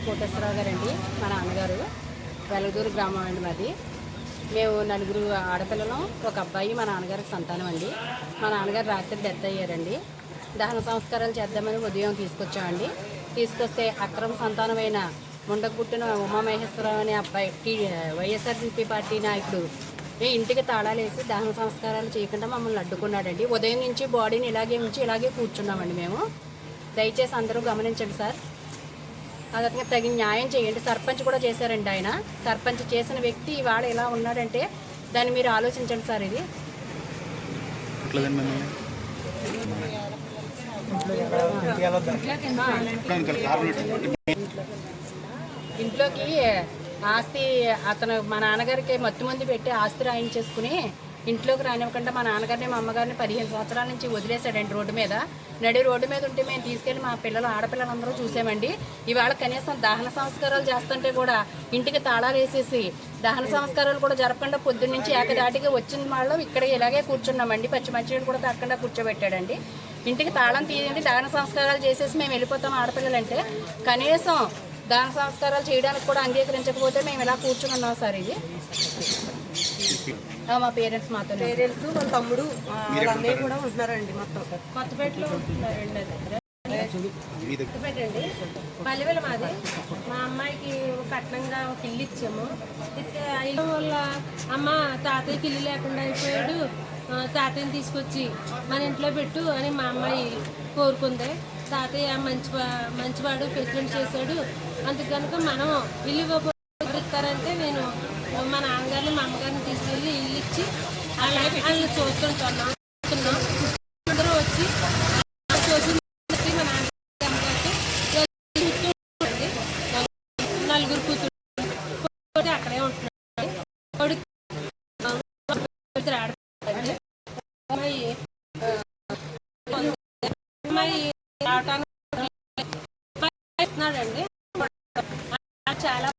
కోటేశ్వరరావు గారండి, మా నాన్నగారు. వెలగదూరు గ్రామం అండి మాది. మేము నలుగురు ఆడపిల్లలం, ఒక అబ్బాయి. మా నాన్నగారికి సంతానం అండి. మా నాన్నగారు రాత్రి డెత్ అయ్యారండి. దహన సంస్కారాలు చేద్దామని ఉదయం తీసుకొచ్చామండి. తీసుకొస్తే అక్రమ సంతానమైన ముండకుట్టిన ఉమామహేశ్వరరావు అనే అబ్బాయి వైఎస్ఆర్సీపీ పార్టీ నాయకుడు ఇంటికి తాళాలు వేసి దహన సంస్కారాలు చేయకుండా మమ్మల్ని అడ్డుకున్నాడండి. ఉదయం నుంచి బాడీని ఇలాగే ఉంచి ఇలాగే కూర్చున్నామండి మేము. దయచేసి అందరూ గమనించండి సార్. అతనికి తగిన న్యాయం చేయండి. సర్పంచ్ కూడా చేశారండి ఆయన. సర్పంచ్ చేసిన వ్యక్తి ఇవాళ ఇలా ఉన్నాడంటే దాన్ని మీరు ఆలోచించండి సార్. ఇది ఇంట్లోకి ఆస్తి అతను మా నాన్నగారికి మత్తు మంది పెట్టి ఆస్తి రాయించేసుకుని ఇంట్లోకి రానివ్వకుండా మా నాన్నగారిని మా అమ్మగారిని 15 సంవత్సరాల నుంచి వదిలేశాడండి రోడ్డు మీద. రోడ్డు మీద ఉంటే మేము తీసుకెళ్ళి మా ఆడపిల్లలందరూ చూసామండి. ఇవాళ కనీసం దహన సంస్కారాలు చేస్తుంటే కూడా ఇంటికి తాళాలు వేసేసి దహన సంస్కారాలు కూడా జరపకుండా పొద్దున్నుంచి ఏకదాటిగా వచ్చిన వాళ్ళు ఇక్కడ ఇలాగే కూర్చున్నామండి. మంచినీళ్ళు కూడా తాగకుండా కూర్చోబెట్టాడండి. ఇంటికి తాళం తీయండి, దహన సంస్కారాలు చేసేసి మేము వెళ్ళిపోతాం ఆడపిల్లలంటే. కనీసం దహన సంస్కారాలు చేయడానికి కూడా అంగీకరించకపోతే మేము ఇలా కూర్చుని ఉన్నాం సార్. ఇది మా పేరెంట్స్ మాతో వాళ్ళ తమ్ముడు వాళ్ళందరూ కూడా ఉంటున్నారండి. మొత్తం కొత్తపేటలో ఉంటున్నారండి. కొత్తపేట అండి, పల్లెవేల మాది. మా అమ్మాయికి కట్నంగా ఒక ఇల్లు ఇచ్చాము. ఇల్లు వల్ల అమ్మ తాతయ్యకి ఇల్లు లేకుండా అయిపోయాడు, తాతయ్యని తీసుకొచ్చి మన ఇంట్లో పెట్టు అని మా అమ్మాయి కోరుకుంది. తాతయ్య మంచివాడు, ప్రెసిడెంట్ చేశాడు. అందుకు కనుక మనం ఇల్లు ఇస్తారంటే నేను మా నాన్నగారిని మా అమ్మగారిని తీసుకెళ్ళి ఇల్లు ఇచ్చి వాళ్ళని చూస్తున్నాం. అందరూ వచ్చి చూసి మా నాన్నగారి అమ్మగారికి నలుగురు కూతురు అక్కడే ఉంటున్నాడు. అమ్మాయి రావటానికి చాలా